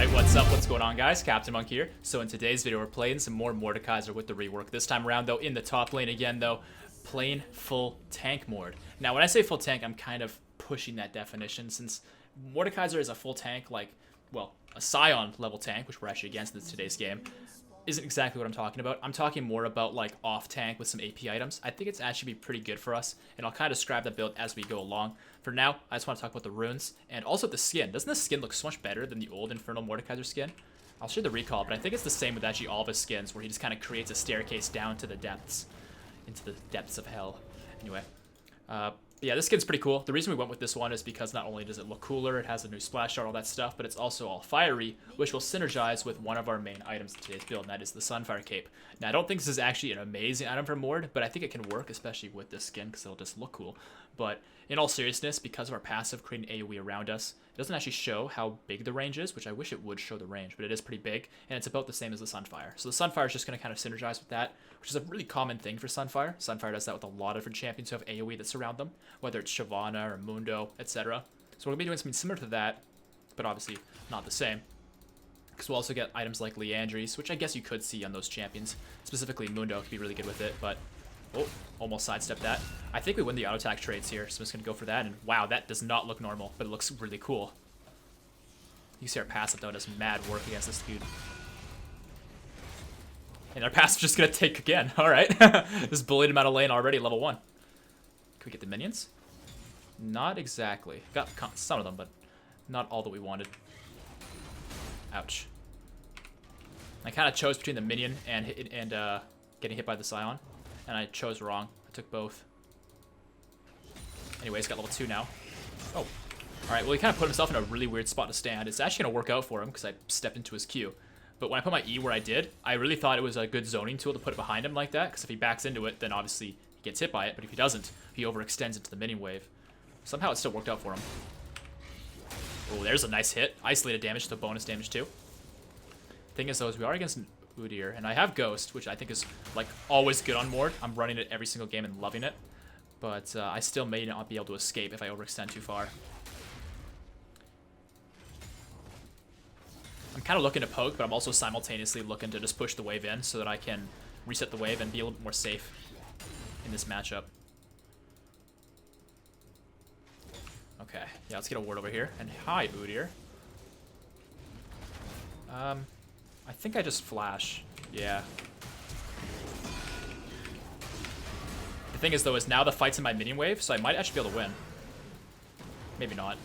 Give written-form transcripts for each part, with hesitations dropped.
Alright, what's up? What's going on, guys? CaptainMonk here. So in today's video, we're playing some more Mordekaiser with the rework. This time around, though, in the top lane again, though, playing full tank Morde. Now, when I say full tank, I'm kind of pushing that definition, since Mordekaiser is a full tank, like, well, a Scion level tank, which we're actually against in today's game, isn't exactly what I'm talking about. I'm talking more about, like, off tank with some AP items. I think it's actually be pretty good for us, and I'll kind of describe that build as we go along. For now, I just want to talk about the runes, and also the skin. Doesn't the skin look so much better than the old Infernal Mordekaiser skin? I'll share the recall, but I think it's the same with actually all of his skins, where he just kind of creates a staircase down to the depths, into the depths of hell. Anyway, yeah, this skin's pretty cool. The reason we went with this one is because not only does it look cooler, it has a new splash art, all that stuff, but it's also all fiery, which will synergize with one of our main items in today's build, and that is the Sunfire Cape. Now, I don't think this is actually an amazing item for Morde, but I think it can work, especially with this skin, because it'll just look cool. But in all seriousness, because of our passive creating AoE around us, it doesn't actually show how big the range is, which I wish it would show the range, but it is pretty big, and it's about the same as the Sunfire. So the Sunfire is just going to kind of synergize with that, which is a really common thing for Sunfire. Sunfire does that with a lot of different champions who have AoE that surround them, whether it's Shyvana or Mundo, etc. So we're going to be doing something similar to that, but obviously not the same. Because we'll also get items like Leandries, which I guess you could see on those champions. Specifically, Mundo could be really good with it, but... Oh, almost sidestepped that. I think we win the auto attack trades here, so I'm just going to go for that. And wow, that does not look normal, but it looks really cool. You see our passive, though, does mad work against this dude. And our passive just going to take again. All right. Just bullied him out of lane already, level 1. Can we get the minions? Not exactly. Got some of them, but not all that we wanted. Ouch. I kind of chose between the minion and getting hit by the Scion. And I chose wrong. I took both. Anyways, got level 2 now. Oh. Alright, well, he kind of put himself in a really weird spot to stand. It's actually going to work out for him because I stepped into his Q. But when I put my E where I did, I really thought it was a good zoning tool to put it behind him like that. Because if he backs into it, then obviously he gets hit by it. But if he doesn't, he overextends into the minion wave. Somehow it still worked out for him. Oh, there's a nice hit. Isolated damage to bonus damage too. Thing is, though, is we are against Udyr, and I have Ghost, which I think is, like, always good on Morde. I'm running it every single game and loving it. But I still may not be able to escape if I overextend too far. I'm kind of looking to poke, but I'm also simultaneously looking to just push the wave in so that I can reset the wave and be a little bit more safe in this matchup. Okay, yeah, let's get a ward over here. And hi, Udyr. I think I just flash. Yeah. The thing is, though, is now the fight's in my minion wave, so I might actually be able to win. Maybe not.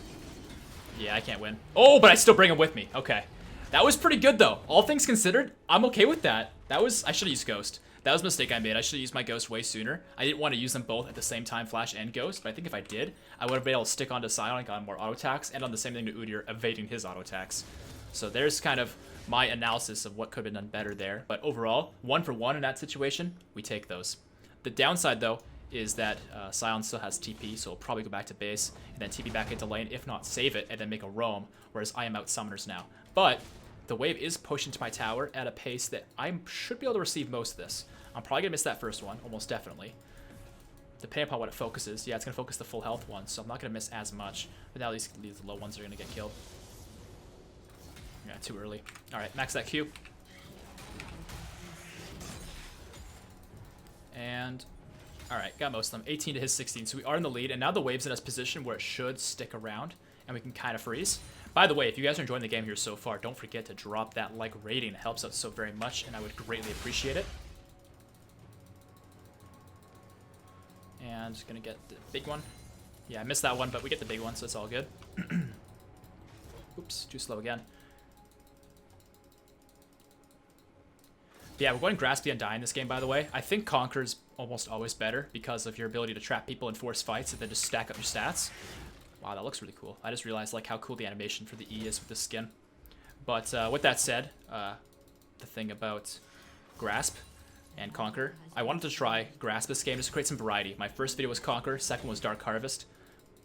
Yeah, I can't win. Oh, but I still bring him with me. Okay. That was pretty good, though. All things considered, I'm okay with that. I should have used Ghost. That was a mistake I made. I should have used my Ghost way sooner. I didn't want to use them both at the same time, Flash and Ghost, but I think if I did, I would have been able to stick onto Scion and gotten more auto attacks, and on the same thing to Udyr, evading his auto attacks. So there's kind of my analysis of what could have been done better there. But overall, 1 for 1 in that situation, we take those. The downside, though, is that Scion still has TP, so we'll probably go back to base, and then TP back into lane, if not save it, and then make a roam, whereas I am out summoners now. But the wave is pushing to my tower at a pace that I should be able to receive most of this. I'm probably going to miss that first one, almost definitely. Depending upon what it focuses. Yeah, it's going to focus the full health one, so I'm not going to miss as much. But now these low ones are going to get killed. Yeah, too early. Alright, max that Q. And, alright, got most of them. 18 to his 16, so we are in the lead. And now the wave's in a position where it should stick around, and we can kind of freeze. By the way, if you guys are enjoying the game here so far, don't forget to drop that like rating. It helps out so very much, and I would greatly appreciate it. And just gonna get the big one. Yeah, I missed that one, but we get the big one, so it's all good. Oops, too slow again. Yeah, we're going Grasp the Undying in this game, by the way. I think Conquer's almost always better because of your ability to trap people and force fights and then just stack up your stats. Wow, that looks really cool. I just realized like how cool the animation for the E is with this skin. But with that said, the thing about Grasp and Conquer, I wanted to try Grasp this game just to create some variety. My first video was Conquer, second was Dark Harvest,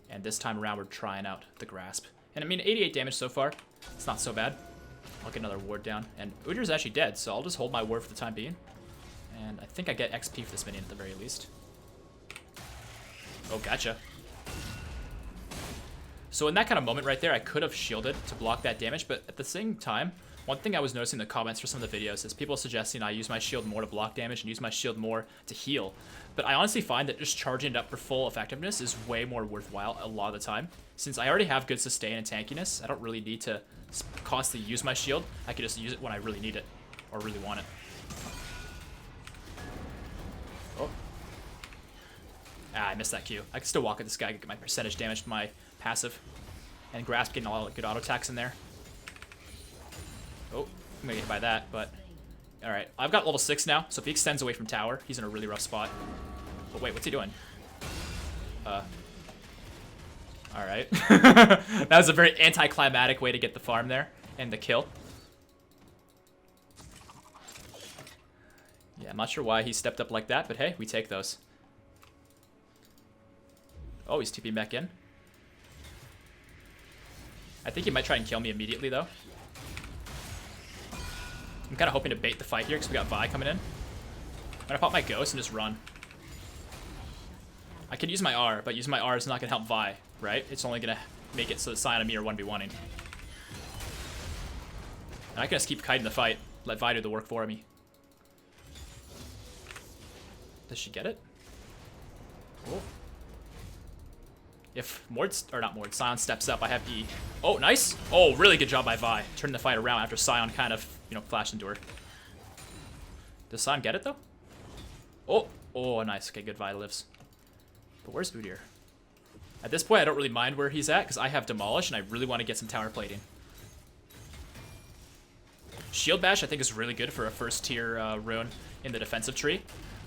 and this time around we're trying out the Grasp. And I mean, 88 damage so far. It's not so bad. I'll get another ward down. And Udyr's actually dead, so I'll just hold my ward for the time being. And I think I get XP for this minion at the very least. Oh, gotcha. So in that kind of moment right there, I could have shielded to block that damage, but at the same time, one thing I was noticing in the comments for some of the videos is people suggesting I use my shield more to block damage and use my shield more to heal. But I honestly find that just charging it up for full effectiveness is way more worthwhile a lot of the time. Since I already have good sustain and tankiness, I don't really need to constantly use my shield. I can just use it when I really need it or really want it. Oh. Ah, I missed that Q. I can still walk at this guy, get my percentage damage to my passive. And Grasp getting a lot of good auto attacks in there. Oh, I'm gonna get hit by that, but alright. I've got level 6 now, so if he extends away from tower, he's in a really rough spot. But wait, what's he doing? Alright. That was a very anticlimactic way to get the farm there and the kill. Yeah, I'm not sure why he stepped up like that, but hey, we take those. Oh, he's TPing back in. I think he might try and kill me immediately, though. I'm kind of hoping to bait the fight here because we got Vi coming in. I'm gonna pop my Ghost and just run. I can use my R, but using my R is not gonna help Vi, right? It's only gonna make it so that Sion and me are 1v1ing. And I can just keep kiting the fight, let Vi do the work for me. Does she get it? Oh. If Sion steps up, I have E. Oh, nice. Oh, really good job by Vi. Turning the fight around after Sion kind of, flashed into her. Does Sion get it, though? Oh, nice. Okay, good. Vi lives. But where's Udyr? At this point, I don't really mind where he's at, because I have Demolish, and I really want to get some tower plating. Shield Bash, I think, is really good for a first-tier rune in the defensive tree.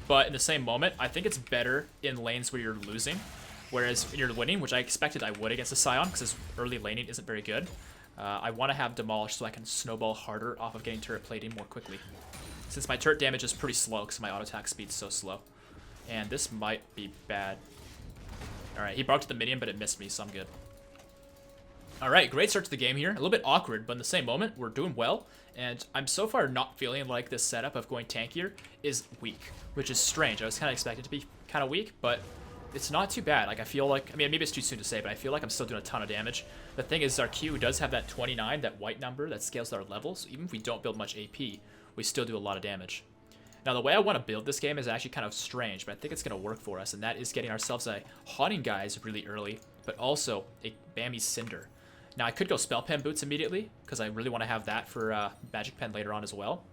But in the same moment, I think it's better in lanes where you're losing. Whereas when you're winning, which I expected I would against the Sion, because his early laning isn't very good, I want to have Demolish so I can snowball harder off of getting turret plating more quickly. Since my turret damage is pretty slow, because my auto attack speed's so slow. And this might be bad. Alright, he broke to the minion, but it missed me, so I'm good. Alright, great start to the game here. A little bit awkward, but in the same moment, we're doing well. And I'm so far not feeling like this setup of going tankier is weak, which is strange. I was kind of expecting it to be kind of weak, but it's not too bad. Like, I feel like, I mean, maybe it's too soon to say, but I feel like I'm still doing a ton of damage. The thing is, our Q does have that 29, that white number that scales with our levels. So even if we don't build much AP, we still do a lot of damage. Now, the way I want to build this game is actually kind of strange, but I think it's going to work for us, and that is getting ourselves a Haunting Guise really early, but also a Bambi Cinder. Now, I could go Spell Pen Boots immediately, because I really want to have that for Magic Pen later on as well.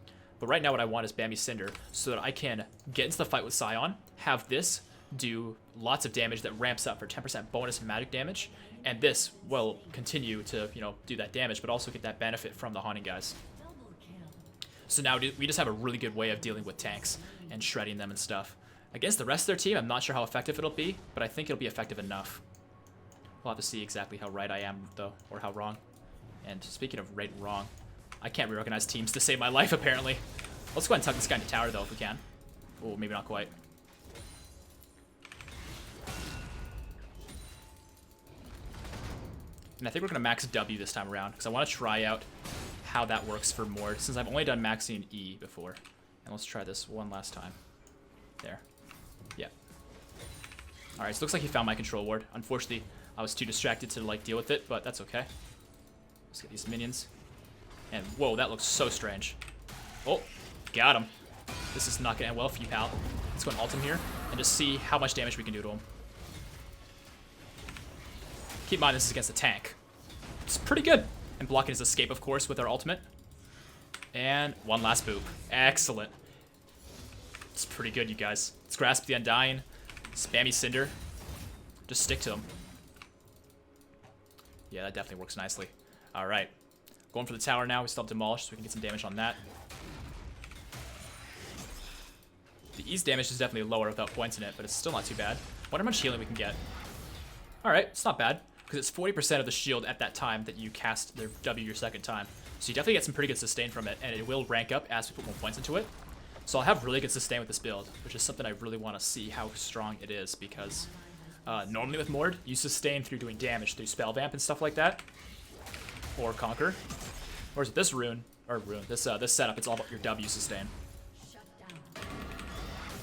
But right now, what I want is Bambi Cinder, so that I can get into the fight with Sion, have this do lots of damage that ramps up for 10% bonus magic damage, and this will continue to, do that damage, but also get that benefit from the Haunting Guise. So now we just have a really good way of dealing with tanks and shredding them and stuff. Against the rest of their team, I'm not sure how effective it'll be, but I think it'll be effective enough. We'll have to see exactly how right I am, though, or how wrong. And speaking of right and wrong, I can't reorganize teams to save my life, apparently. Let's go ahead and tuck this guy into tower, though, if we can. Oh, maybe not quite. And I think we're going to max W this time around, because I want to try out how that works for Morde, since I've only done maxing E before. And let's try this one last time. There. Yeah. Alright, so it looks like he found my control ward. Unfortunately, I was too distracted to, deal with it, but that's okay. Let's get these minions. And, whoa, that looks so strange. Oh, got him. This is not going to end well for you, pal. Let's go and ult him here, and just see how much damage we can do to him. Keep in mind, this is against a tank. It's pretty good. And blocking his escape, of course, with our ultimate. And one last boop. Excellent. It's pretty good, you guys. Let's grasp the Undying. Spammy Cinder. Just stick to him. Yeah, that definitely works nicely. Alright. Going for the tower now. We still have Demolish, so we can get some damage on that. The E's damage is definitely lower without points in it, but it's still not too bad. Wonder how much healing we can get. Alright, it's not bad. Because it's 40% of the shield at that time that you cast the W your second time. So you definitely get some pretty good sustain from it, and it will rank up as we put more points into it. So I'll have really good sustain with this build, which is something I really want to see how strong it is, because normally with Morde, you sustain through doing damage through Spell Vamp and stuff like that, or Conquer. Whereas with this this setup, it's all about your W sustain.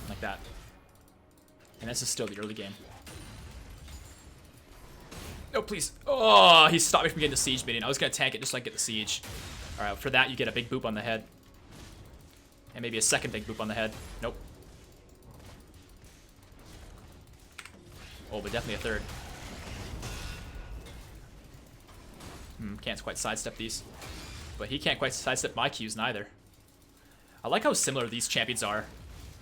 Like that. And this is still the early game. No, please. Oh, he stopped me from getting the siege minion. I was gonna tank it just so I get the siege. Alright, for that you get a big boop on the head. And maybe a second big boop on the head. Nope. Oh, but definitely a third. Can't quite sidestep these. But he can't quite sidestep my Qs neither. I like how similar these champions are.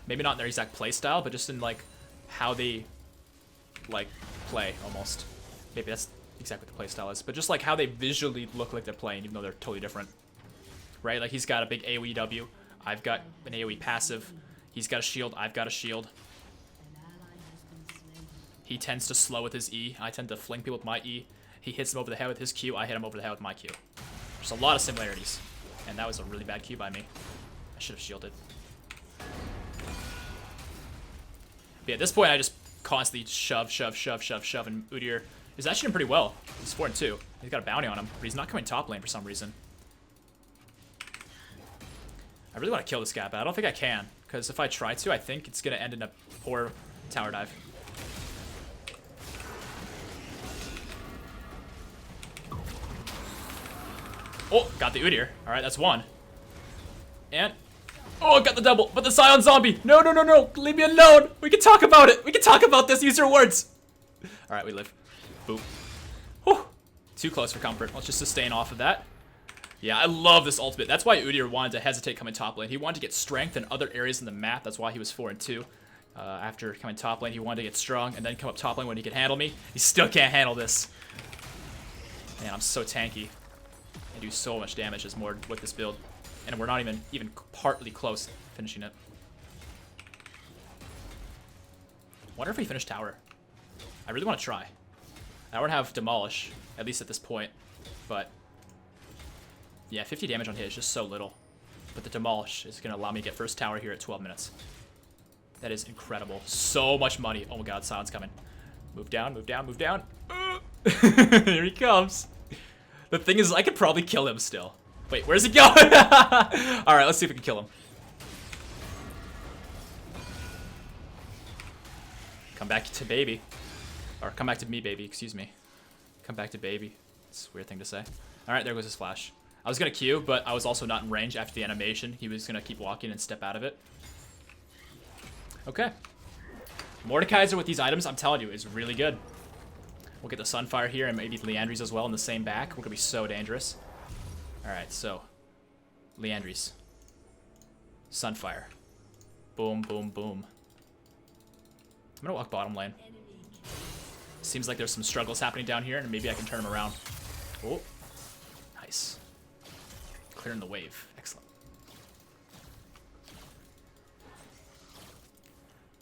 Maybe not in their exact play style, but just in like how they like play almost. Maybe that's exactly what the play style is. But just like how they visually look like they're playing, even though they're totally different. Right? Like he's got a big AoE W. I've got an AoE passive. He's got a shield. I've got a shield. He tends to slow with his E. I tend to fling people with my E. He hits him over the head with his Q. I hit him over the head with my Q. There's a lot of similarities. And that was a really bad Q by me. I should have shielded. But yeah, at this point, I just constantly shove, and Udyr is actually doing pretty well. He's 4-2. He's got a bounty on him, but he's not coming top lane for some reason. I really want to kill this guy, but I don't think I can. Because if I try to, I think it's going to end in a poor tower dive. Oh, got the Udyr. Alright, that's one. And... oh, got the double. But the Scion zombie. No, no, no, no. Leave me alone. We can talk about it. We can talk about this. Use your words. Alright, we live. Boop. Whew. Too close for comfort. Let's just sustain off of that. Yeah, I love this ultimate. That's why Udyr wanted to hesitate coming top lane. He wanted to get strength in other areas in the map. That's why he was 4-2. After coming top lane, he wanted to get strong and then come up top lane when he could handle me. He still can't handle this. Man, I'm so tanky. I do so much damage as Morde with this build. And we're not even partly close to finishing it. Wonder if we finish tower. I really want to try. I don't have Demolish, at least at this point. But yeah, 50 damage on hit is just so little. But the Demolish is going to allow me to get first tower here at 12 minutes. That is incredible. So much money. Oh my god, Silence coming. Move down, move down, move down. Here he comes. The thing is, I could probably kill him still. Wait, where's he going? Alright, let's see if we can kill him. Come back to baby. Or come back to me, baby. Excuse me. Come back to baby. It's a weird thing to say. Alright, there goes his flash. I was going to Q, but I was also not in range after the animation. He was going to keep walking and step out of it. Okay. Mordekaiser with these items, I'm telling you, is really good. We'll get the Sunfire here and maybe Leandries as well in the same back. We're going to be so dangerous. Alright, so. Leandries. Sunfire. Boom, boom, boom. I'm going to walk bottom lane. Seems like there's some struggles happening down here, and maybe I can turn them around. Oh. Nice. Clearing the wave. Excellent.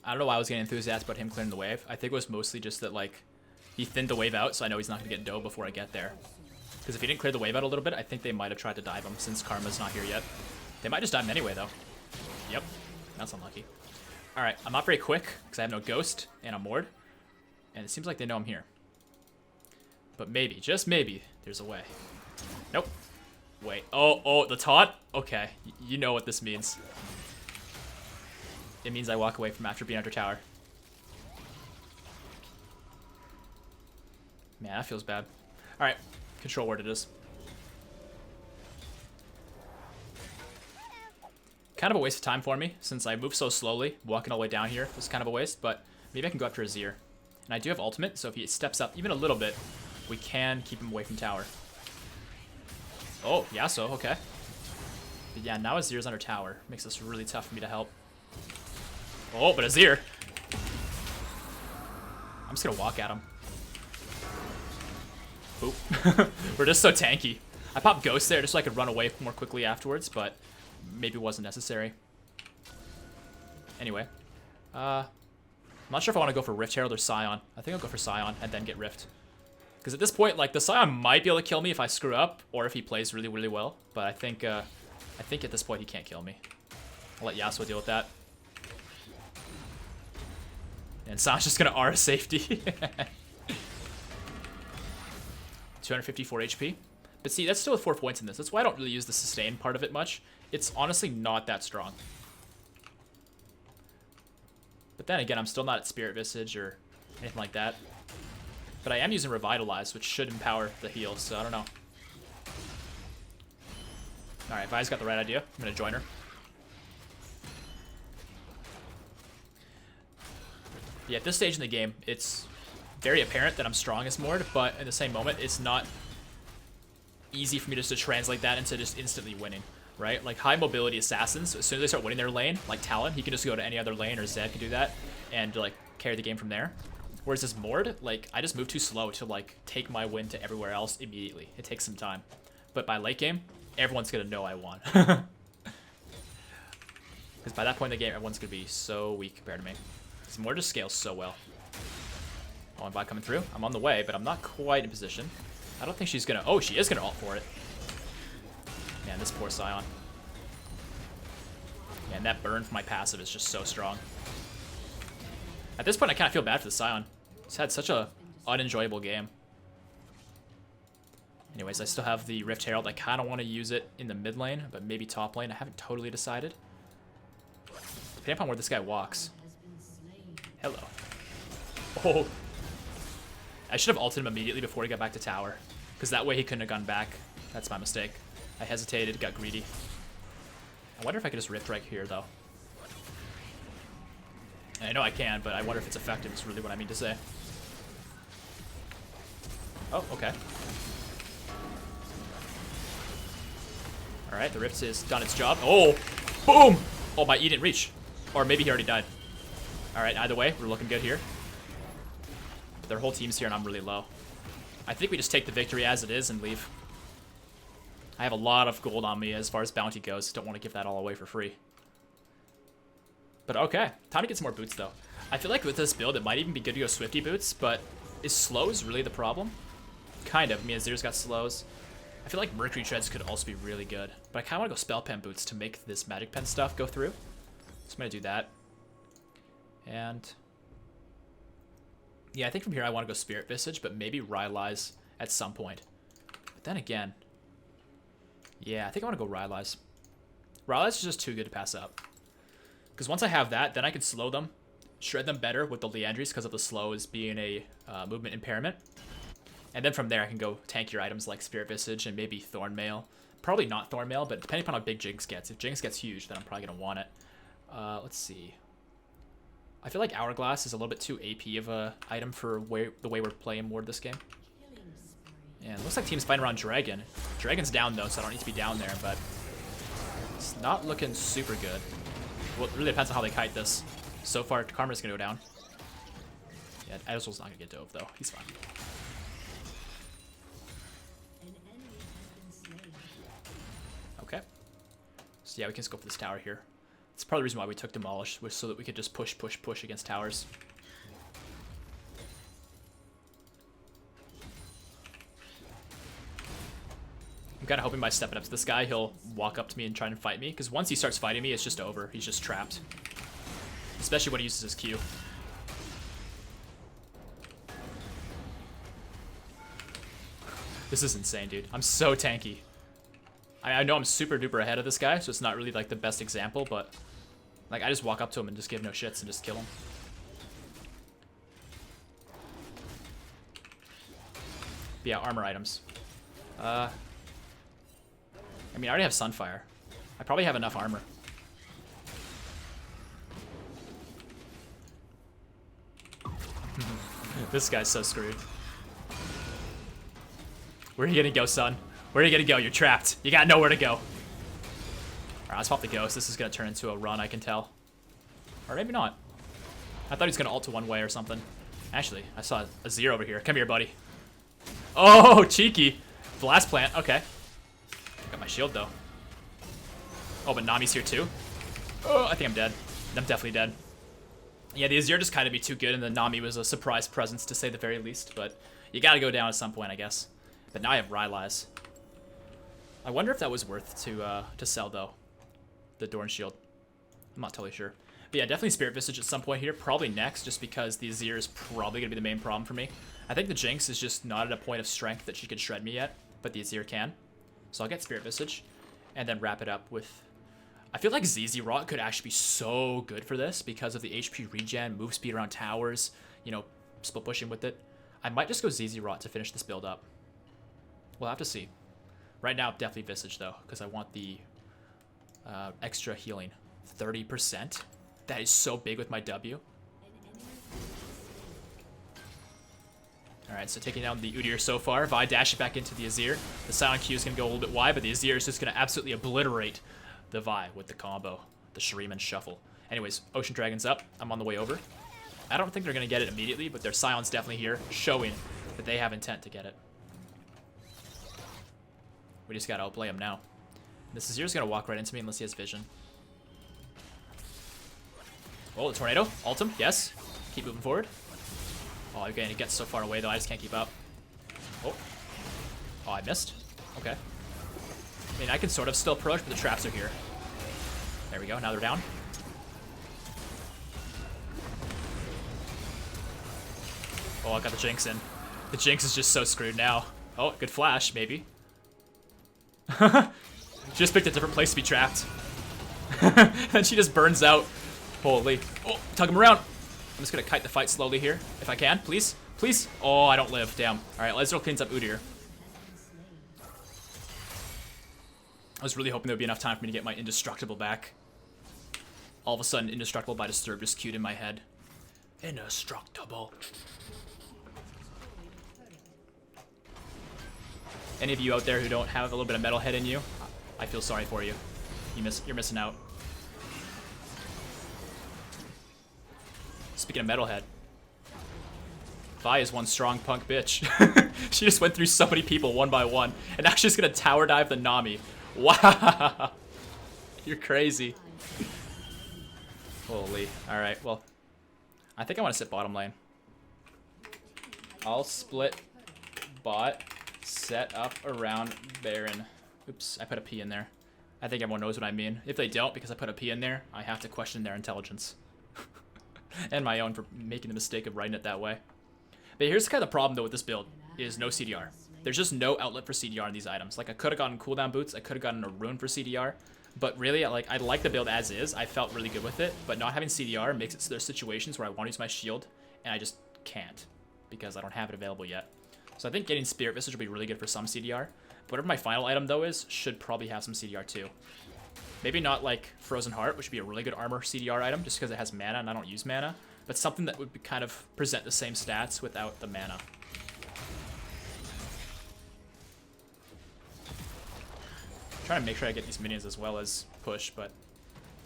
I don't know why I was getting enthusiastic about him clearing the wave. I think it was mostly just that, like, he thinned the wave out, so I know he's not going to get dove before I get there. Because if he didn't clear the wave out a little bit, I think they might have tried to dive him since Karma's not here yet. They might just dive him anyway, though. Yep. That's unlucky. Alright, I'm not very quick, because I have no Ghost, and I'm Morde. And it seems like they know I'm here. But maybe, just maybe, there's a way. Nope. Wait. Oh, the taunt? Okay. You know what this means. It means I walk away from after being under tower. Man, that feels bad. Alright, control word it is. Kind of a waste of time for me, since I move so slowly. Walking all the way down here was kind of a waste, but maybe I can go after Azir. And I do have ultimate, so if he steps up even a little bit, we can keep him away from tower. Oh, Yasuo, okay. But yeah, now Azir's under tower. Makes this really tough for me to help. Oh, but Azir. I'm just gonna walk at him. Oop. We're just so tanky. I popped Ghost there just so I could run away more quickly afterwards, but maybe it wasn't necessary. Anyway. I'm not sure if I want to go for Rift Herald or Scion. I think I'll go for Scion and then get Rift. Because at this point, like, the Scion might be able to kill me if I screw up, or if he plays really, really well. But I think at this point he can't kill me. I'll let Yasuo deal with that. And Sion's just gonna R safety. 254 HP. But see, that's still with 4 points in this. That's why I don't really use the sustain part of it much. It's honestly not that strong. But then again, I'm still not at Spirit Visage or anything like that. But I am using Revitalize, which should empower the heal, so I don't know. Alright, Vi's got the right idea. I'm going to join her. Yeah, at this stage in the game, it's very apparent that I'm strong as Morde, but in the same moment, it's not easy for me just to translate that into just instantly winning, right? Like high mobility assassins, as soon as they start winning their lane, like Talon, he can just go to any other lane, or Zed can do that, and like carry the game from there. Whereas this Morde, like I just move too slow to like take my win to everywhere else immediately. It takes some time. But by late game, everyone's gonna know I won. Because by that point in the game, everyone's gonna be so weak compared to me. This Morde just scales so well. Oh, and Vi coming through. I'm on the way, but I'm not quite in position. I don't think she's gonna... Oh, she is gonna ult for it. Man, this poor Sion. Man, that burn from my passive is just so strong. At this point, I kind of feel bad for the Sion. He's had such a unenjoyable game. Anyways, I still have the Rift Herald. I kind of want to use it in the mid lane, but maybe top lane. I haven't totally decided. Depending upon where this guy walks. Hello. Oh. I should have ulted him immediately before he got back to tower, because that way he couldn't have gone back. That's my mistake. I hesitated, got greedy. I wonder if I could just Rift right here, though. I know I can, but I wonder if it's effective is really what I mean to say. Oh, okay. Alright, the Rift has done its job. Oh! Boom! Oh, my E didn't reach. Or maybe he already died. Alright, either way, we're looking good here. Their whole team's here and I'm really low. I think we just take the victory as it is and leave. I have a lot of gold on me as far as bounty goes. Don't want to give that all away for free. But okay, time to get some more boots though. I feel like with this build, it might even be good to go Swifty boots, but is slows really the problem? Kind of. I mean, Azir's got slows. I feel like Mercury Treads could also be really good, but I kind of want to go Spell Pen boots to make this Magic Pen stuff go through. So I'm going to do that. And yeah, I think from here I want to go Spirit Visage, but maybe Rylai's at some point. But then again, yeah, I think I want to go Rylai's. Rylai's is just too good to pass up. Because once I have that, then I can slow them, shred them better with the Liandry's because of the slow as being a movement impairment. And then from there I can go tankier items like Spirit Visage and maybe Thornmail. Probably not Thornmail, but depending upon how big Jinx gets. If Jinx gets huge, then I'm probably going to want it. Let's see. I feel like Hourglass is a little bit too AP of a item for the way we're playing Morde this game. And it looks like team's fighting around Dragon. Dragon's down though, so I don't need to be down there, but it's not looking super good. Well, it really depends on how they kite this. So far, Karma's gonna go down. Yeah, Ezreal's not gonna get dove though. He's fine. Okay. So yeah, we can just go for this tower here. It's probably the reason why we took Demolish, was so that we could just push against towers. I'm kind of hoping by stepping up to this guy, he'll walk up to me and try and fight me, because once he starts fighting me, it's just over. He's just trapped. Especially when he uses his Q. This is insane, dude. I'm so tanky. I know I'm super duper ahead of this guy, so it's not really like the best example, but like I just walk up to him and just give no shits and just kill him. But yeah, armor items. I mean, I already have Sunfire. I probably have enough armor. This guy's so screwed. Where are you gonna go, son? Where are you gonna go? You're trapped. You gotta know where to go. Alright, let's pop the Ghost. This is gonna turn into a run, I can tell. Or maybe not. I thought he was gonna ult to one way or something. Actually, I saw a Zero over here. Come here, buddy. Oh, cheeky. Blast plant. Okay. Got my shield, though. Oh, but Nami's here, too. Oh, I think I'm dead. I'm definitely dead. Yeah, the Azir just kind of be too good, and the Nami was a surprise presence, to say the very least. But you gotta go down at some point, I guess. But now I have Rylai's. I wonder if that was worth to sell, though. The Dorn Shield. I'm not totally sure. But yeah, definitely Spirit Visage at some point here. Probably next, just because the Azir is probably going to be the main problem for me. I think the Jinx is just not at a point of strength that she can shred me yet, but the Azir can. So I'll get Spirit Visage, and then wrap it up with... I feel like ZZ Rot could actually be so good for this, because of the HP regen, move speed around towers, you know, split pushing with it. I might just go ZZ Rot to finish this build up. We'll have to see. Right now, definitely Visage, though, because I want the extra healing. 30%? That is so big with my W. Alright, so taking down the Udyr so far. Vi dashing back into the Azir. The Silent Q is going to go a little bit wide, but the Azir is just going to absolutely obliterate the Vi with the combo. The Shuriman Shuffle. Anyways, Ocean Dragon's up. I'm on the way over. I don't think they're going to get it immediately, but their Sion's definitely here, showing that they have intent to get it. We just got to outplay him now. This Azir's going to walk right into me unless he has vision. Oh, the Tornado. Ult him. Yes. Keep moving forward. Oh, again, it gets so far away, though. I just can't keep up. Oh. Oh, I missed. Okay. I mean, I can sort of still approach, but the traps are here. There we go. Now they're down. Oh, I got the Jinx in. The Jinx is just so screwed now. Oh, good flash, maybe. She just picked a different place to be trapped. And she just burns out. Holy. Oh, tug him around. I'm just going to kite the fight slowly here, if I can. Please. Please. Oh, I don't live. Damn. All right, Ezreal cleans up Udyr. I was really hoping there would be enough time for me to get my Indestructible back. All of a sudden, Indestructible by Disturb just queued in my head. Indestructible. Any of you out there who don't have a little bit of metalhead in you, I feel sorry for you. You're missing out. Speaking of metalhead, Vi is one strong punk bitch. She just went through so many people one by one, and now she's gonna tower dive the Nami. Wow, you're crazy. Holy. All right, well, I think I want to sit bottom lane. I'll split bot, set up around Baron. Oops, I put a P in there. I think everyone knows what I mean. If they don't, because I put a P in there, I have to question their intelligence. And my own for making the mistake of writing it that way. But here's kind of the problem, though, with this build, is no CDR. There's just no outlet for CDR in these items. Like, I could have gotten cooldown boots, I could have gotten a rune for CDR, but really, I like the build as is. I felt really good with it, but not having CDR makes it so there's situations where I want to use my shield, and I just can't, because I don't have it available yet. So I think getting Spirit Visage will be really good for some CDR. But whatever my final item, though, is, should probably have some CDR, too. Maybe not like Frozen Heart, which would be a really good armor CDR item, just because it has mana and I don't use mana, but something that would kind of present the same stats without the mana. I'm trying to make sure I get these minions as well as push, but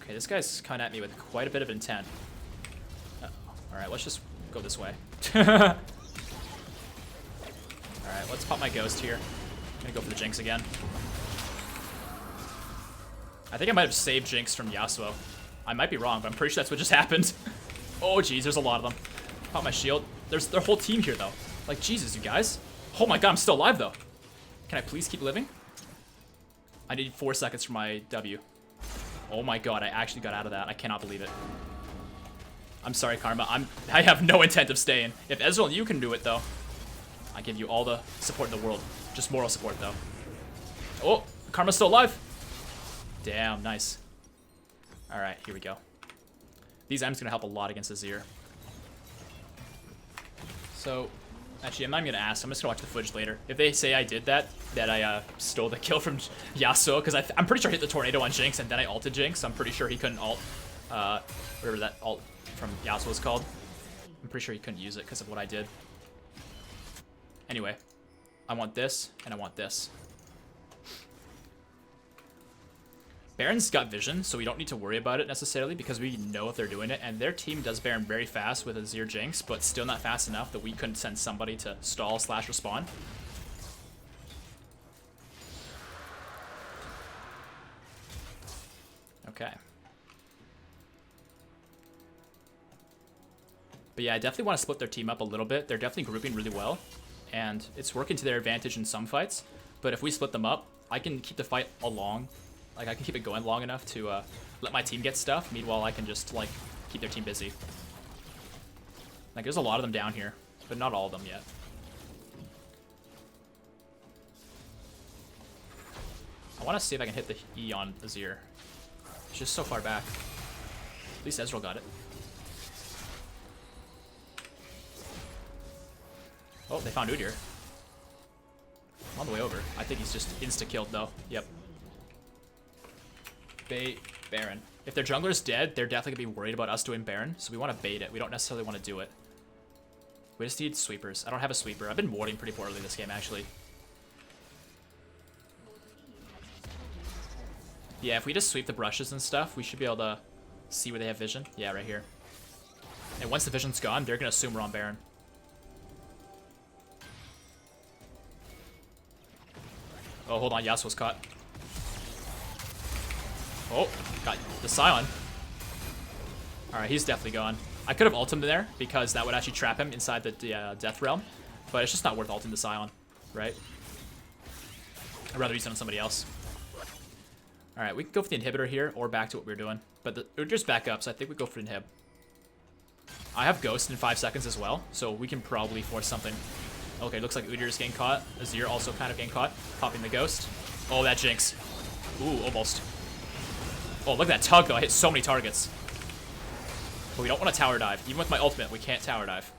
okay, this guy's coming at me with quite a bit of intent. All right, let's just go this way. All right, let's pop my Ghost here. I'm gonna go for the Jinx again. I think I might have saved Jinx from Yasuo. I might be wrong, but I'm pretty sure that's what just happened. Oh, geez, there's a lot of them. Pop my shield. There's their whole team here, though. Like, Jesus, you guys. Oh my god, I'm still alive, though. Can I please keep living? I need 4 seconds for my W. Oh my god, I actually got out of that. I cannot believe it. I'm sorry, Karma. I have no intent of staying. If Ezreal and you can do it, though, I give you all the support in the world. Just moral support, though. Oh, Karma's still alive. Damn, nice. Alright, here we go. These items are going to help a lot against Azir. So, actually, I'm not even going to ask. I'm just going to watch the footage later. If they say I did that I stole the kill from Yasuo, because I'm pretty sure I hit the Tornado on Jinx, and then I ulted Jinx. I'm pretty sure he couldn't ult, whatever that ult from Yasuo was called. I'm pretty sure he couldn't use it because of what I did. Anyway, I want this, and I want this. Baron's got vision, so we don't need to worry about it necessarily because we know if they're doing it. And their team does Baron very fast with Azir Jinx, but still not fast enough that we couldn't send somebody to stall / respawn. Okay. But yeah, I definitely want to split their team up a little bit. They're definitely grouping really well, and it's working to their advantage in some fights. But if we split them up, I can keep the fight along. Like, I can keep it going long enough to let my team get stuff. Meanwhile, I can just, like, keep their team busy. Like, there's a lot of them down here, but not all of them yet. I want to see if I can hit the E on Azir. It's just so far back. At least Ezreal got it. Oh, they found Udyr. I'm on the way over. I think he's just insta-killed, though. Yep. Bait Baron. If their jungler's dead, they're definitely going to be worried about us doing Baron, so we want to bait it. We don't necessarily want to do it. We just need sweepers. I don't have a sweeper. I've been warding pretty poorly this game, actually. Yeah, if we just sweep the brushes and stuff, we should be able to see where they have vision. Yeah, right here. And once the vision's gone, they're going to assume we're on Baron. Oh, hold on. Yasuo's caught. Oh, got the Scion. Alright, he's definitely gone. I could have ulted him there because that would actually trap him inside the Death Realm. But it's just not worth ulting the Scion, right? I'd rather use it on somebody else. Alright, we can go for the inhibitor here or back to what we were doing. But the Udyr's back up, so I think we go for the inhib. I have Ghost in 5 seconds as well, so we can probably force something. Okay, looks like Udyr's getting caught. Azir also kind of getting caught. Popping the Ghost. Oh, that jinx. Ooh, almost. Oh, look at that tug, though. I hit so many targets. But we don't want to tower dive. Even with my ultimate, we can't tower dive.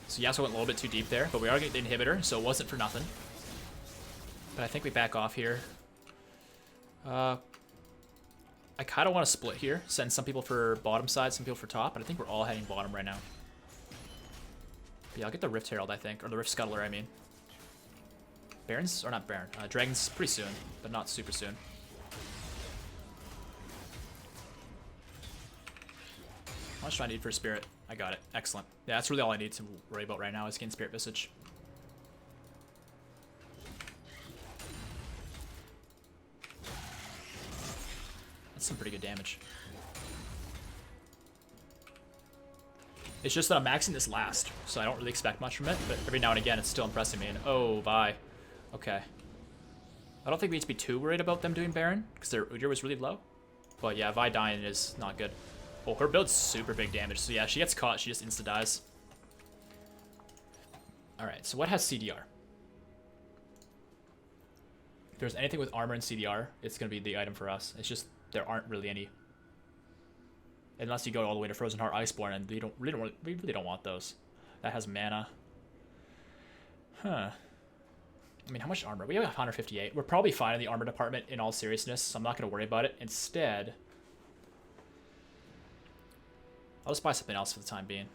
So Yasuo went a little bit too deep there, but we are getting the inhibitor, so it wasn't for nothing. But I think we back off here. I kind of want to split here. Send some people for bottom side, some people for top, but I think we're all heading bottom right now. But yeah, I'll get the Rift Herald, I think. Or the Rift Scuttler, I mean. Barons? Or not Baron. Dragons pretty soon, but not super soon. How much do I need for Spirit? I got it. Excellent. Yeah, that's really all I need to worry about right now is getting Spirit Visage. That's some pretty good damage. It's just that I'm maxing this last, so I don't really expect much from it, but every now and again it's still impressing me. And oh, bye. Okay. I don't think we need to be too worried about them doing Baron, because their Udyr was really low. But yeah, Vi dying is not good. Oh, her build's super big damage, so yeah, she gets caught, she just insta-dies. Alright, so what has CDR? If there's anything with armor and CDR, it's going to be the item for us. It's just, there aren't really any. Unless you go all the way to Frozen Heart Iceborne, and we really don't want those. That has mana. Huh. I mean, how much armor? We have 158. We're probably fine in the armor department in all seriousness, so I'm not going to worry about it. Instead, I'll just buy something else for the time being.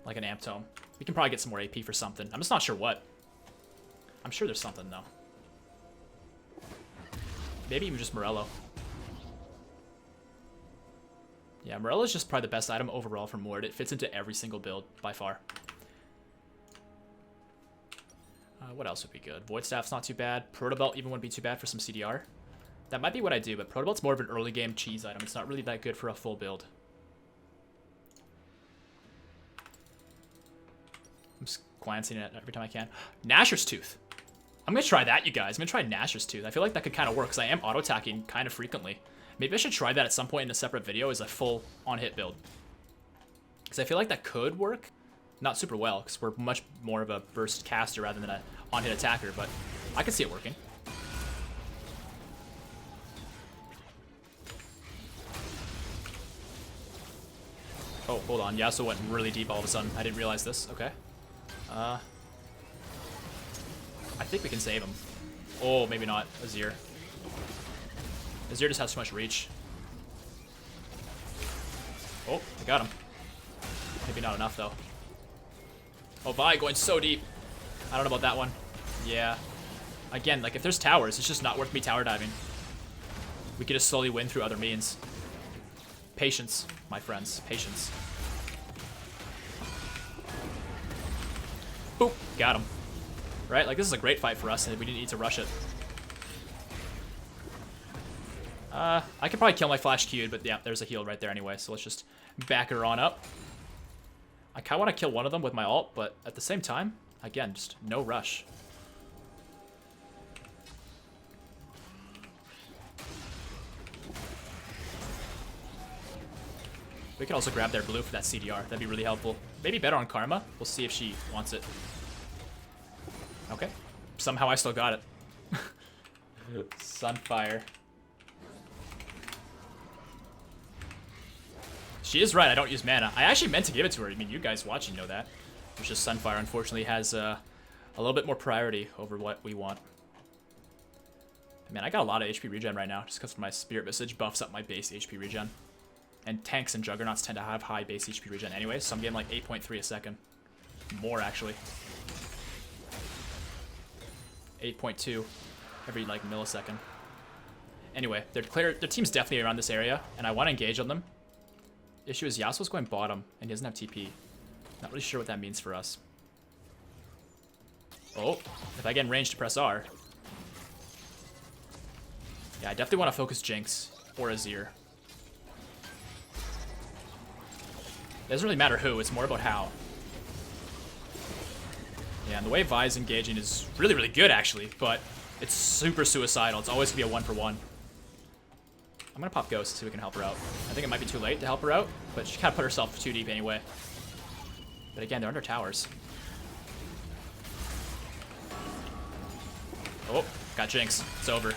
Like an Amp Tome. We can probably get some more AP for something. I'm just not sure what. I'm sure there's something, though. Maybe even just Morello. Yeah, Morello's just probably the best item overall for Morde. It fits into every single build, by far. What else would be good? Void Staff's not too bad. Protobelt even wouldn't be too bad for some CDR. That might be what I do, but Protobelt's more of an early game cheese item. It's not really that good for a full build. I'm just glancing at it every time I can. Nashor's Tooth. I'm going to try that, you guys. I'm going to try Nashor's Tooth. I feel like that could kind of work, because I am auto-attacking kind of frequently. Maybe I should try that at some point in a separate video as a full on-hit build. Because I feel like that could work. Not super well, because we're much more of a burst caster rather than an on-hit attacker, but I could see it working. Oh, hold on. Yasuo went really deep all of a sudden. I didn't realize this. Okay. I think we can save him. Oh, maybe not. Azir. Azir just has too much reach. Oh, I got him. Maybe not enough, though. Oh, Vi going so deep. I don't know about that one. Yeah. Again, like, if there's towers, it's just not worth me tower diving. We could just slowly win through other means. Patience, my friends. Patience. Boop. Got him. Right? Like, this is a great fight for us, and we didn't need to rush it. I could probably kill my Flash Q, but yeah, there's a heal right there anyway, so let's just back her on up. I kind of want to kill one of them with my ult, but at the same time, again, just no rush. We can also grab their blue for that CDR. That'd be really helpful. Maybe better on Karma. We'll see if she wants it. Okay. Somehow I still got it. Sunfire. She is right, I don't use mana. I actually meant to give it to her. I mean, you guys watching know that. It's just Sunfire, unfortunately, has a little bit more priority over what we want. Man, I got a lot of HP regen right now, just because my Spirit Visage buffs up my base HP regen. And tanks and juggernauts tend to have high base HP regen anyway, so I'm getting like 8.3 a second. More, actually. 8.2 every like millisecond. Anyway, their team's definitely around this area, and I want to engage on them. Issue is Yasuo's going bottom, and he doesn't have TP. Not really sure what that means for us. Oh, if I get in range to press R. Yeah, I definitely want to focus Jinx or Azir. It doesn't really matter who, it's more about how. Yeah, and the way Vi's engaging is really, really good, actually, but it's super suicidal. It's always going to be a 1-for-1. I'm going to pop Ghost, see if we can help her out. I think it might be too late to help her out, but she kind of put herself too deep anyway. But again, they're under towers. Oh, got Jinx. It's over.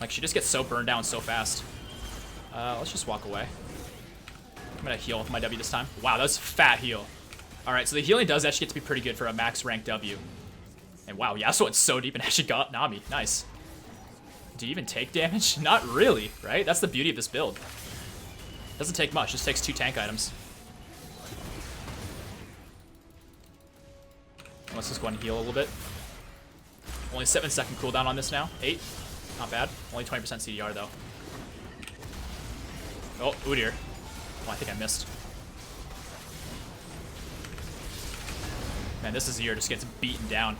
Like, she just gets so burned down so fast. Let's just walk away. I'm gonna heal with my W this time. Wow, that was a fat heal. Alright, so the healing does actually get to be pretty good for a max rank W. And wow, Yasuo went so deep and actually got Nami. Nice. Do you even take damage? Not really, right? That's the beauty of this build. Doesn't take much, just takes 2 tank items. Let's just go ahead and heal a little bit. Only 7-second cooldown on this now. 8. Not bad. Only 20% CDR though. Oh, Udyr. Oh, I think I missed. Man, this Azir just gets beaten down.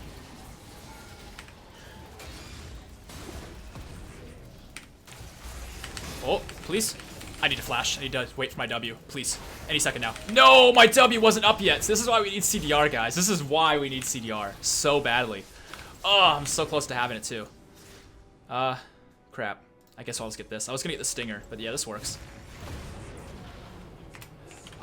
Oh, please. I need to flash. I need to wait for my W, please. Any second now. No, my W wasn't up yet. So this is why we need CDR, guys. This is why we need CDR so badly. Oh, I'm so close to having it too. Crap. I guess I'll just get this. I was gonna get the Stinger, but yeah, this works.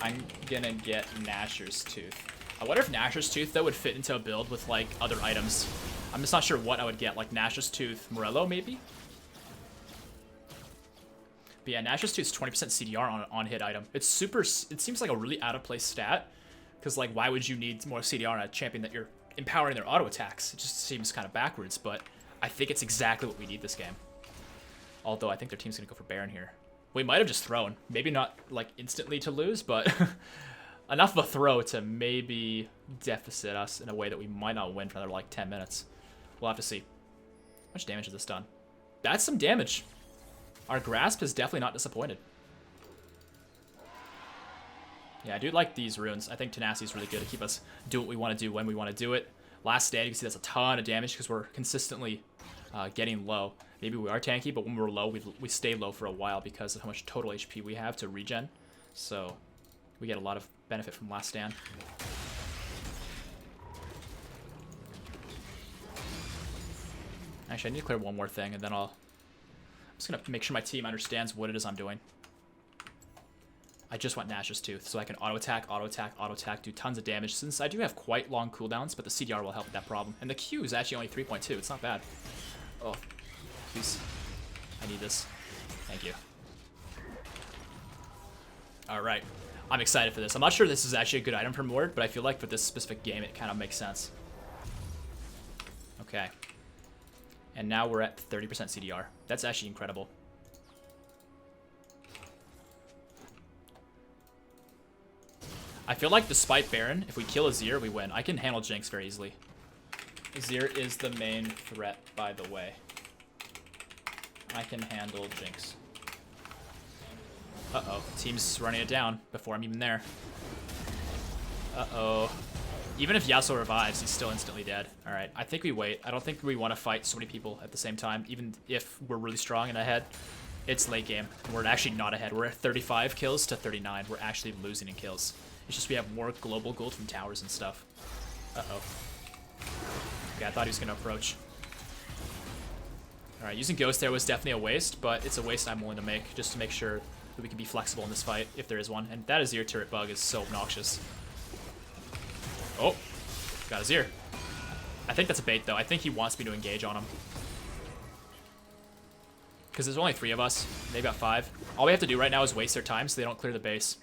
I'm gonna get Nashor's Tooth. I wonder if Nashor's Tooth, though, would fit into a build with, like, other items. I'm just not sure what I would get. Like, Nashor's Tooth, Morello, maybe? But yeah, Nashor's Tooth's 20% CDR on hit item. It's super... It seems like a really out-of-place stat. Because, like, why would you need more CDR on a champion that you're empowering their auto attacks? It just seems kind of backwards, but I think it's exactly what we need this game. Although, I think their team's gonna go for Baron here. We might have just thrown. Maybe not, like, instantly to lose, but enough of a throw to maybe deficit us in a way that we might not win for another, like, 10 minutes. We'll have to see. How much damage has this done? That's some damage. Our Grasp is definitely not disappointed. Yeah, I do like these runes. I think Tenacity is really good to keep us do what we want to do when we want to do it. Last Stand, you can see that's a ton of damage because we're consistently getting low. Maybe we are tanky, but when we're low, we stay low for a while because of how much total HP we have to regen. So we get a lot of benefit from Last Stand. Actually, I need to clear one more thing, and then I'm just going to make sure my team understands what it is I'm doing. I just want Nashor's Tooth, so I can auto-attack, auto-attack, auto-attack, do tons of damage, since I do have quite long cooldowns, but the CDR will help with that problem. And the Q is actually only 3.2, it's not bad. Oh, please. I need this. Thank you. Alright. I'm excited for this. I'm not sure this is actually a good item for Morde, but I feel like for this specific game, it kind of makes sense. Okay. And now we're at 30% CDR. That's actually incredible. I feel like despite Baron, if we kill Azir, we win. I can handle Jinx very easily. Azir is the main threat, by the way. I can handle Jinx. Uh-oh. Team's running it down before I'm even there. Uh-oh. Even if Yasuo revives, he's still instantly dead. Alright, I think we wait. I don't think we want to fight so many people at the same time, even if we're really strong and ahead. It's late game. We're actually not ahead. We're at 35 kills to 39. We're actually losing in kills. It's just we have more global gold from towers and stuff. Uh-oh. Okay, I thought he was going to approach. Alright, using Ghost there was definitely a waste, but it's a waste I'm willing to make, just to make sure that we can be flexible in this fight, if there is one. And that Azir turret bug is so obnoxious. Oh, got Azir. I think that's a bait, though. I think he wants me to engage on him. Because there's only 3 of us. They've got 5. All we have to do right now is waste their time so they don't clear the base.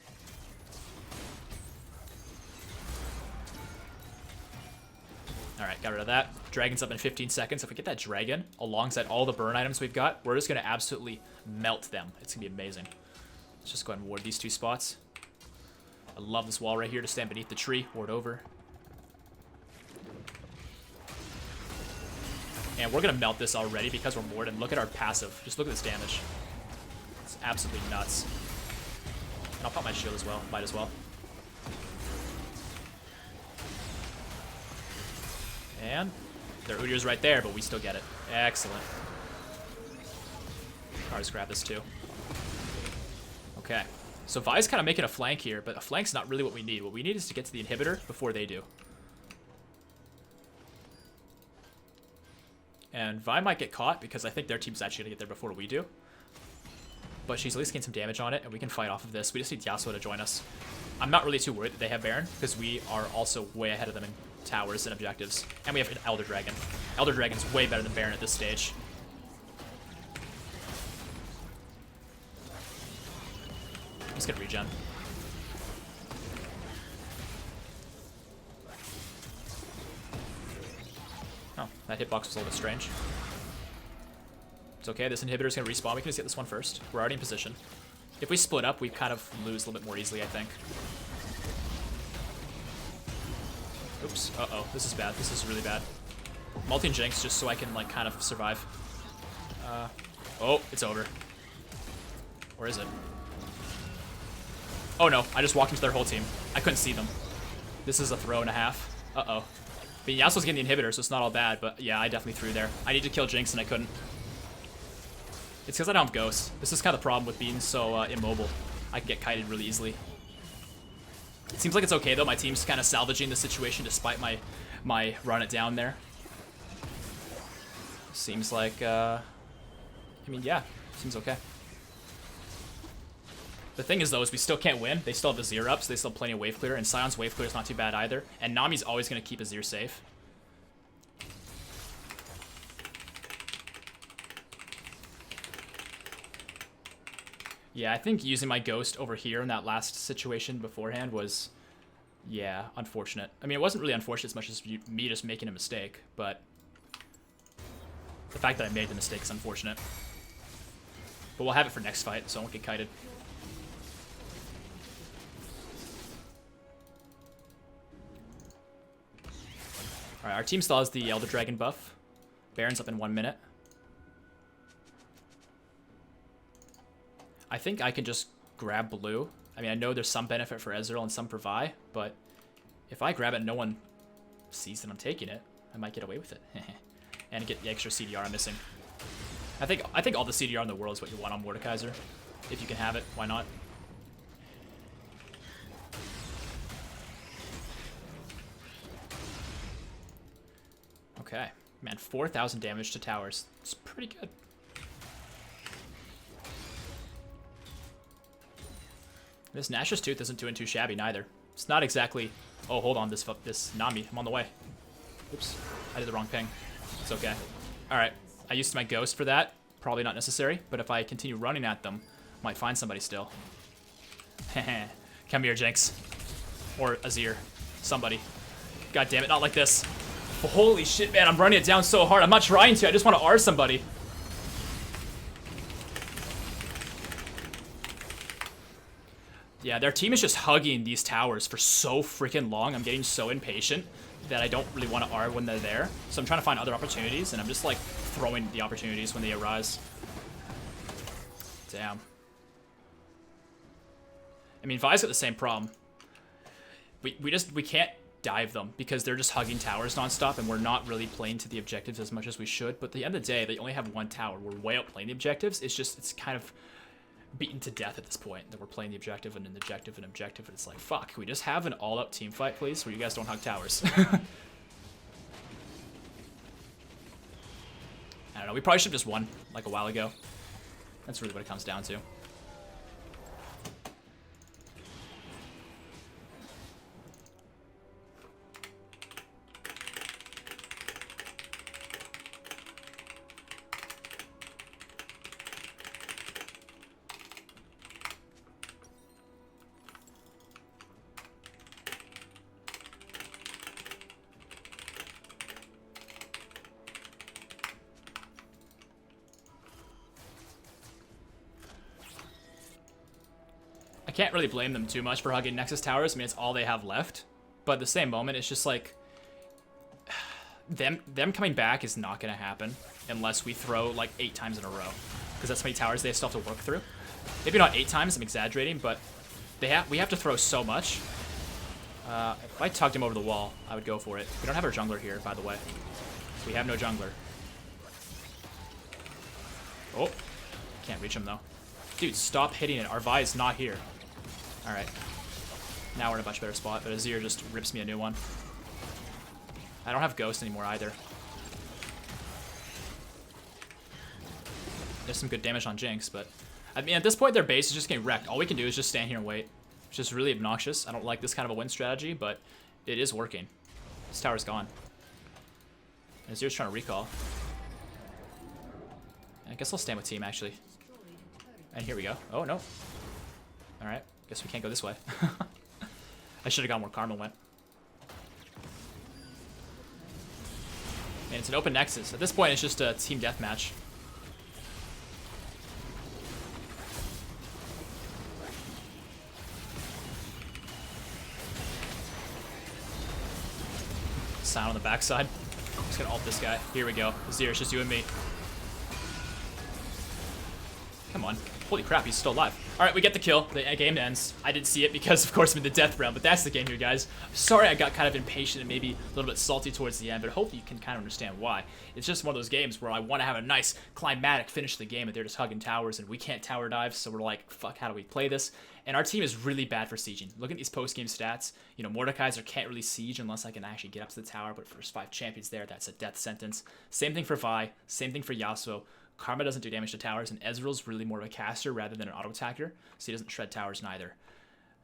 Alright, got rid of that. Dragon's up in 15 seconds. If we get that dragon alongside all the burn items we've got, we're just going to absolutely melt them. It's going to be amazing. Let's just go ahead and ward these 2 spots. I love this wall right here to stand beneath the tree. Ward over. And we're going to melt this already because we're Morde. And look at our passive. Just look at this damage. It's absolutely nuts. And I'll pop my shield as well. Might as well. And their Udyr's right there, but we still get it. Excellent. I'll just grab this too. Okay. So Vi's kind of making a flank here, but a flank's not really what we need. What we need is to get to the inhibitor before they do. And Vi might get caught because I think their team's actually going to get there before we do. But she's at least gained some damage on it, and we can fight off of this. We just need Yasuo to join us. I'm not really too worried that they have Baron, because we are also way ahead of them in towers and objectives. And we have an Elder Dragon. Elder Dragon's way better than Baron at this stage. Let's get regen. Oh, that hitbox was a little bit strange. It's okay, this inhibitor's gonna respawn. We can just get this one first. We're already in position. If we split up, we kind of lose a little bit more easily, I think. Oops, uh-oh, this is bad. This is really bad. Multi and Jinx just so I can, like, kind of survive. Oh, it's over. Or is it? Oh no, I just walked into their whole team. I couldn't see them. This is a throw and a half. Uh-oh. But Yasuo's getting the inhibitor, so it's not all bad, but yeah, I definitely threw there. I need to kill Jinx and I couldn't. It's because I don't have Ghost. This is kind of the problem with being so immobile. I can get kited really easily. It seems like it's okay though. My team's kind of salvaging the situation despite my run it down there. Seems like, I mean, yeah, seems okay. The thing is though, is we still can't win. They still have Azir up, so they still have plenty of wave clear, and Sion's wave clear is not too bad either. And Nami's always going to keep Azir safe. Yeah, I think using my Ghost over here in that last situation beforehand was, yeah, unfortunate. I mean, it wasn't really unfortunate as much as me just making a mistake, but the fact that I made the mistake is unfortunate. But we'll have it for next fight, so I won't get kited. Alright, our team still has the Elder Dragon buff. Baron's up in 1 minute. I think I can just grab blue. I mean, I know there's some benefit for Ezreal and some for Vi, but if I grab it and no one sees that I'm taking it, I might get away with it. And get the extra CDR I'm missing. I think all the CDR in the world is what you want on Mordekaiser. If you can have it, why not? Okay. Man, 4,000 damage to towers. It's pretty good. This Nash's Tooth isn't doing too shabby neither. It's not exactly... Oh, hold on, this Nami. I'm on the way. Oops. I did the wrong ping. It's okay. Alright. I used my Ghost for that. Probably not necessary, but if I continue running at them, might find somebody still. Come here, Jinx. Or Azir. Somebody. God damn it, not like this. Holy shit, man, I'm running it down so hard. I'm not trying to, I just want to R somebody. Yeah, their team is just hugging these towers for so freaking long. I'm getting so impatient that I don't really want to R when they're there. So I'm trying to find other opportunities, and I'm just, like, throwing the opportunities when they arise. Damn. I mean, Vi's got the same problem. We can't dive them because they're just hugging towers nonstop, and we're not really playing to the objectives as much as we should. But at the end of the day, they only have one tower. We're way out playing the objectives. It's kind of beaten to death at this point that we're playing the objective and an objective and objective, and it's like, fuck, can we just have an all-out team fight, please, where you guys don't hug towers? I don't know, we probably should have just won, like, a while ago. That's really what it comes down to. can't really blame them too much for hugging Nexus towers. I mean, it's all they have left. But at the same moment, it's just like them coming back is not going to happen unless we throw like 8 times in a row, because that's how many towers they still have to work through. Maybe not 8 times, I'm exaggerating, but we have to throw so much. If I tugged him over the wall, I would go for it. We don't have our jungler here, by the way. We have no jungler. Oh, can't reach him though. Dude, stop hitting it. Our Vi is not here. Alright. Now we're in a much better spot, but Azir just rips me a new one. I don't have Ghost anymore either. There's some good damage on Jinx, but I mean, at this point, their base is just getting wrecked. All we can do is just stand here and wait, which is really obnoxious. I don't like this kind of a win strategy, but it is working. This tower's gone. And Azir's trying to recall. I guess I'll stand with team, actually. And here we go. Oh, no. Alright. Guess we can't go this way. I should have gone where Karma went. And it's an open Nexus. At this point, it's just a team deathmatch. Sound on the backside. I'm just gonna ult this guy. Here we go. Azir, it's just you and me. Come on. Holy crap, he's still alive. Alright, we get the kill. The game ends. I didn't see it because, of course, I'm in the death round, but that's the game here, guys. Sorry I got kind of impatient and maybe a little bit salty towards the end, but hopefully you can kind of understand why. It's just one of those games where I want to have a nice climatic finish to the game, and they're just hugging towers, and we can't tower dive, so we're like, fuck, how do we play this? And our team is really bad for sieging. Look at these post-game stats. You know, Mordekaiser can't really siege unless I can actually get up to the tower, but first 5 champions there, that's a death sentence. Same thing for Vi, same thing for Yasuo. Karma doesn't do damage to towers, and Ezreal's really more of a caster rather than an auto-attacker, so he doesn't shred towers neither.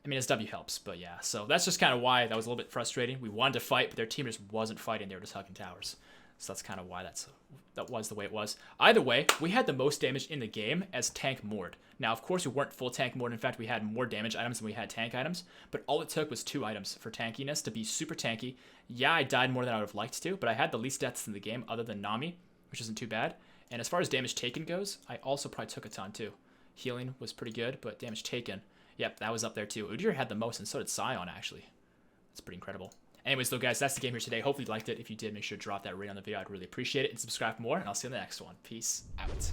I mean, his W helps, but yeah. So that's just kind of why that was a little bit frustrating. We wanted to fight, but their team just wasn't fighting. They were just hugging towers. So that's kind of why that was the way it was. Either way, we had the most damage in the game as tank Morde. Now, of course, we weren't full tank Morde. In fact, we had more damage items than we had tank items, but all it took was 2 items for tankiness to be super tanky. Yeah, I died more than I would have liked to, but I had the least deaths in the game other than Nami, which isn't too bad. And as far as damage taken goes, I also probably took a ton too. Healing was pretty good, but damage taken, yep, that was up there too. Udyr had the most, and so did Sion, actually. That's pretty incredible. Anyways, though, guys, that's the game here today. Hopefully you liked it. If you did, make sure to drop that rate on the video. I'd really appreciate it. And subscribe for more, and I'll see you in the next one. Peace out.